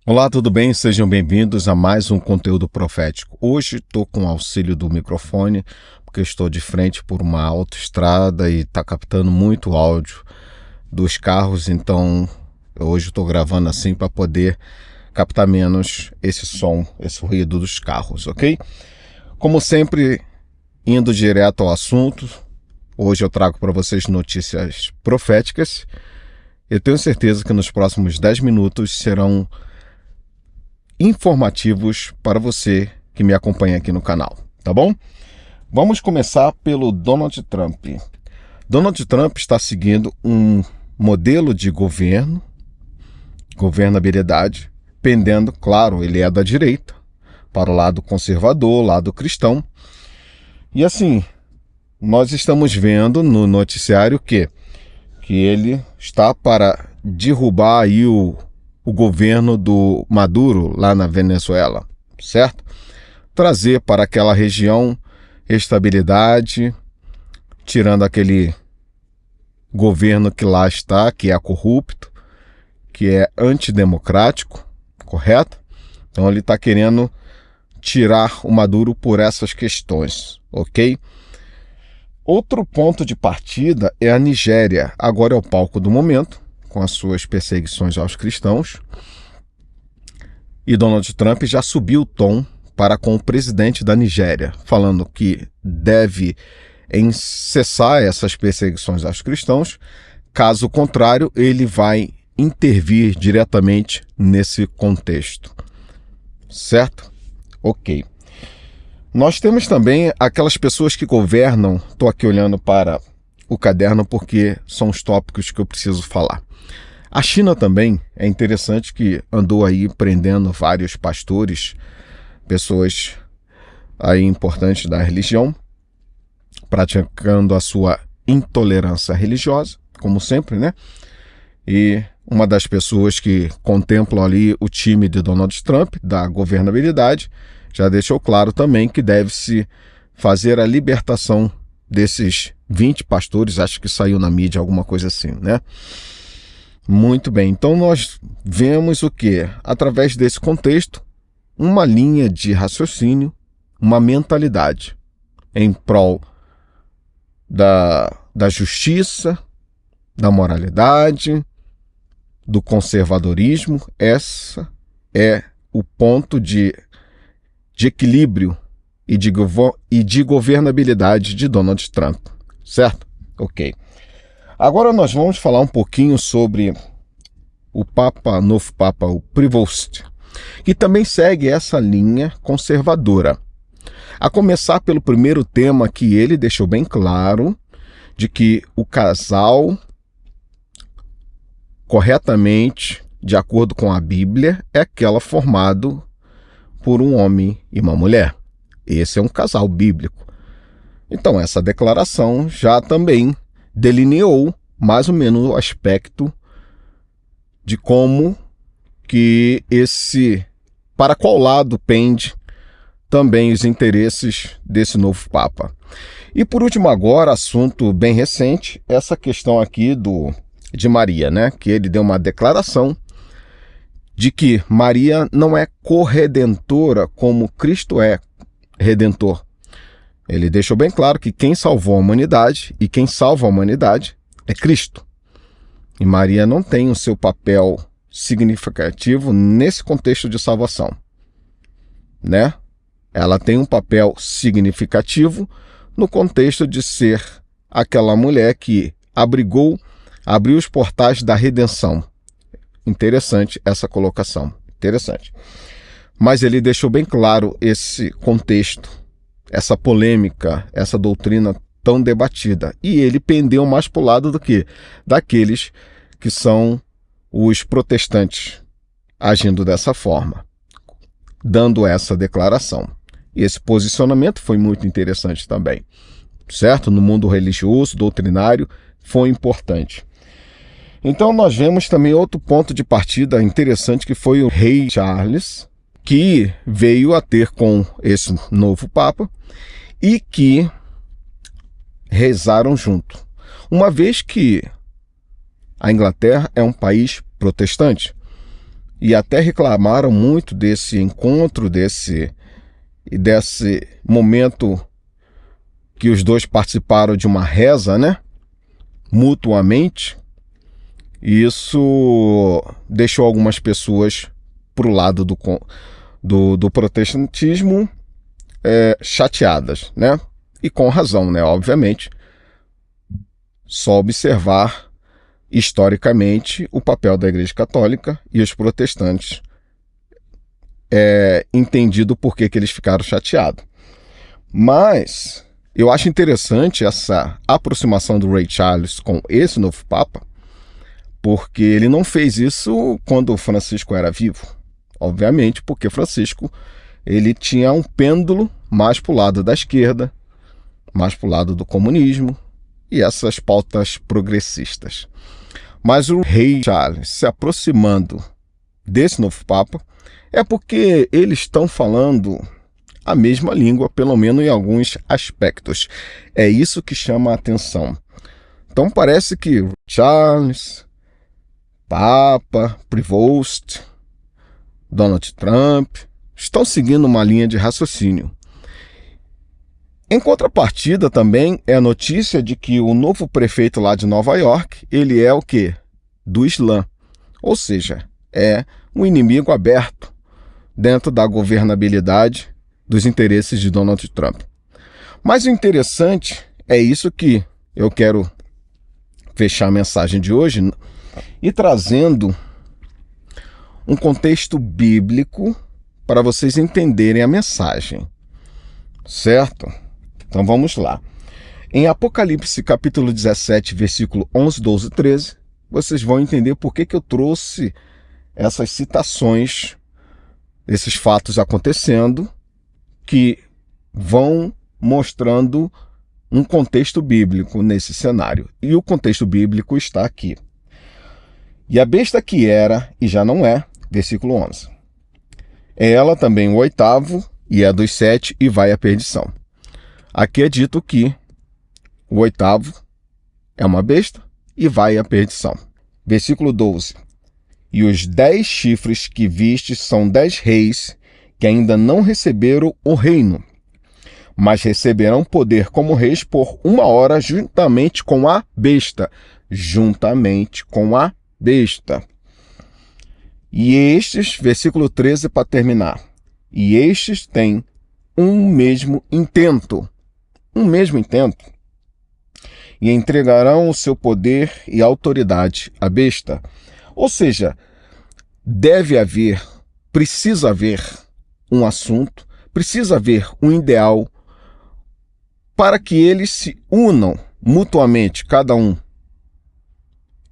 Olá, tudo bem? Sejam bem-vindos a mais um conteúdo profético. Hoje estou com o auxílio do microfone, porque estou de frente por uma autoestrada e está captando muito áudio dos carros, então hoje estou gravando assim para poder captar menos esse som, esse ruído dos carros, ok? Como sempre, indo direto ao assunto, hoje eu trago para vocês notícias proféticas. Eu tenho certeza que nos próximos 10 minutos serão informativos para você que me acompanha aqui no canal, tá bom? Vamos começar pelo Donald Trump. Donald Trump está seguindo um modelo de governabilidade, pendendo, claro, ele é da direita, para o lado conservador, lado cristão. E assim, nós estamos vendo no noticiário que ele está para derrubar aí o governo do Maduro lá na Venezuela, certo? Trazer para aquela região estabilidade, tirando aquele governo que lá está, que é corrupto, que é antidemocrático, correto? Então ele está querendo tirar o Maduro por essas questões, ok? Outro ponto de partida é a Nigéria. Agora é o palco do momento, com as suas perseguições aos cristãos. E Donald Trump já subiu o tom para com o presidente da Nigéria, falando que deve cessar essas perseguições aos cristãos. Caso contrário, ele vai intervir diretamente nesse contexto. Certo? Ok. Nós temos também aquelas pessoas que governam. Estou aqui olhando para o caderno porque são os tópicos que eu preciso falar. A China também é interessante, que andou aí prendendo vários pastores, pessoas aí importantes da religião, praticando a sua intolerância religiosa, como sempre, né? E uma das pessoas que contemplam ali o time de Donald Trump, da governabilidade, já deixou claro também que deve-se fazer a libertação desses 20 pastores, acho que saiu na mídia alguma coisa assim, né? Muito bem, então nós vemos o que? Através desse contexto, uma linha de raciocínio, uma mentalidade em prol da justiça, da moralidade, do conservadorismo. Essa é o ponto de equilíbrio e de governabilidade de Donald Trump, certo? Ok. Agora nós vamos falar um pouquinho sobre o novo Papa, o Prevost, que também segue essa linha conservadora. A começar pelo primeiro tema, que ele deixou bem claro de que o casal, corretamente, de acordo com a Bíblia, é aquela formado por um homem e uma mulher. Esse é um casal bíblico. Então essa declaração já também delineou mais ou menos o aspecto de como que para qual lado pende também os interesses desse novo Papa. E por último agora, assunto bem recente, essa questão aqui de Maria, né? Que ele deu uma declaração de que Maria não é corredentora como Cristo é redentor. Ele deixou bem claro que quem salvou a humanidade e quem salva a humanidade é Cristo. E Maria não tem o seu papel significativo nesse contexto de salvação, né? Ela tem um papel significativo no contexto de ser aquela mulher que abriu os portais da redenção. Interessante essa colocação, interessante. Mas ele deixou bem claro esse contexto, essa polêmica, essa doutrina tão debatida. E ele pendeu mais para o lado daqueles que são os protestantes, agindo dessa forma, dando essa declaração. E esse posicionamento foi muito interessante também, certo? No mundo religioso, doutrinário, foi importante. Então nós vemos também outro ponto de partida interessante, que foi o rei Charles, que veio a ter com esse novo Papa e que rezaram junto. Uma vez que a Inglaterra é um país protestante, e até reclamaram muito desse encontro, desse momento que os dois participaram de uma reza, né? Mutuamente. E isso deixou algumas pessoas para o lado do protestantismo chateadas, né? E com razão, né? Obviamente. Só observar historicamente o papel da Igreja Católica e os protestantes, entendido por que eles ficaram chateados. Mas eu acho interessante essa aproximação do Ray Charles com esse novo Papa, porque ele não fez isso quando o Francisco era vivo. Obviamente, porque Francisco ele tinha um pêndulo mais para o lado da esquerda, mais para o lado do comunismo e essas pautas progressistas. Mas o Rei Charles se aproximando desse novo Papa é porque eles estão falando a mesma língua, pelo menos em alguns aspectos. É isso que chama a atenção. Então parece que Charles, Papa, Prevost, Donald Trump estão seguindo uma linha de raciocínio. Em contrapartida também é a notícia de que o novo prefeito lá de Nova York, ele é o quê? Do Islã. Ou seja, é um inimigo aberto dentro da governabilidade dos interesses de Donald Trump. Mas o interessante é isso que eu quero fechar a mensagem de hoje e trazendo um contexto bíblico para vocês entenderem a mensagem, certo? Então vamos lá. Em Apocalipse capítulo 17, versículo 11, 12 e 13, vocês vão entender por que eu trouxe essas citações, esses fatos acontecendo, que vão mostrando um contexto bíblico nesse cenário. E o contexto bíblico está aqui. E a besta que era e já não é, versículo 11. É ela também o oitavo e é dos 7 e vai à perdição. Aqui é dito que o oitavo é uma besta e vai à perdição. Versículo 12. E os 10 chifres que viste são 10 reis que ainda não receberam o reino, mas receberão poder como reis por 1 hora juntamente com a besta. Juntamente com a besta. E estes, versículo 13 para terminar. E estes têm um mesmo intento. Um mesmo intento. E entregarão o seu poder e autoridade à besta. Ou seja, precisa haver um assunto, precisa haver um ideal para que eles se unam mutuamente, cada um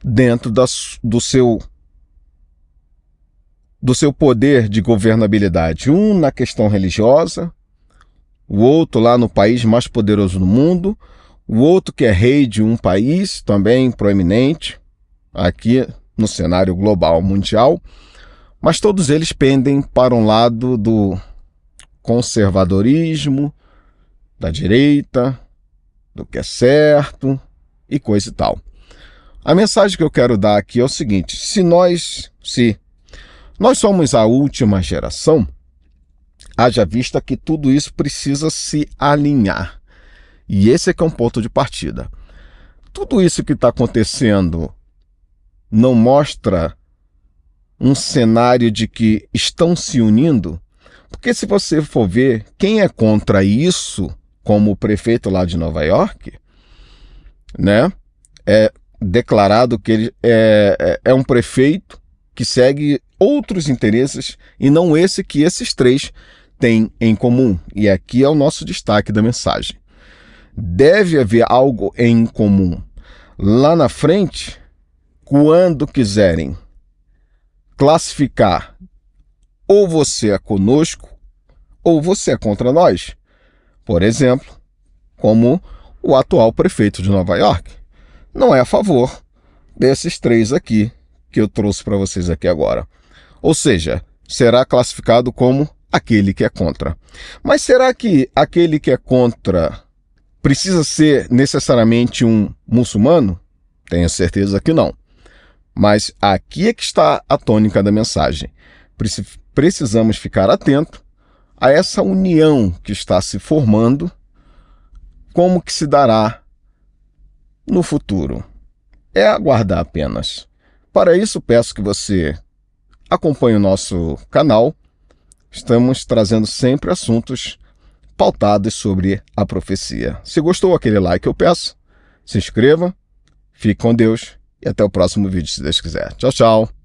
dentro do seu poder de governabilidade. Um na questão religiosa, o outro lá no país mais poderoso do mundo, o outro que é rei de um país também proeminente, aqui no cenário global mundial, mas todos eles pendem para um lado do conservadorismo, da direita, do que é certo e coisa e tal. A mensagem que eu quero dar aqui é o seguinte: se nós somos a última geração, haja vista que tudo isso precisa se alinhar. E esse é que é um ponto de partida. Tudo isso que está acontecendo não mostra um cenário de que estão se unindo? Porque se você for ver quem é contra isso, como o prefeito lá de Nova York, né, é declarado que ele é um prefeito que segue outros interesses e não esse que esses 3 têm em comum. E aqui é o nosso destaque da mensagem. Deve haver algo em comum. Lá na frente, quando quiserem classificar ou você é conosco ou você é contra nós, por exemplo, como o atual prefeito de Nova York, não é a favor desses 3 aqui que eu trouxe para vocês aqui agora. Ou seja, será classificado como aquele que é contra. Mas será que aquele que é contra precisa ser necessariamente um muçulmano? Tenho certeza que não. Mas aqui é que está a tônica da mensagem. Precisamos ficar atento a essa união que está se formando, como que se dará no futuro. É aguardar apenas. Para isso, peço que você acompanhe o nosso canal. Estamos trazendo sempre assuntos pautados sobre a profecia. Se gostou, aquele like eu peço. Se inscreva, fique com Deus e até o próximo vídeo, se Deus quiser. Tchau, tchau.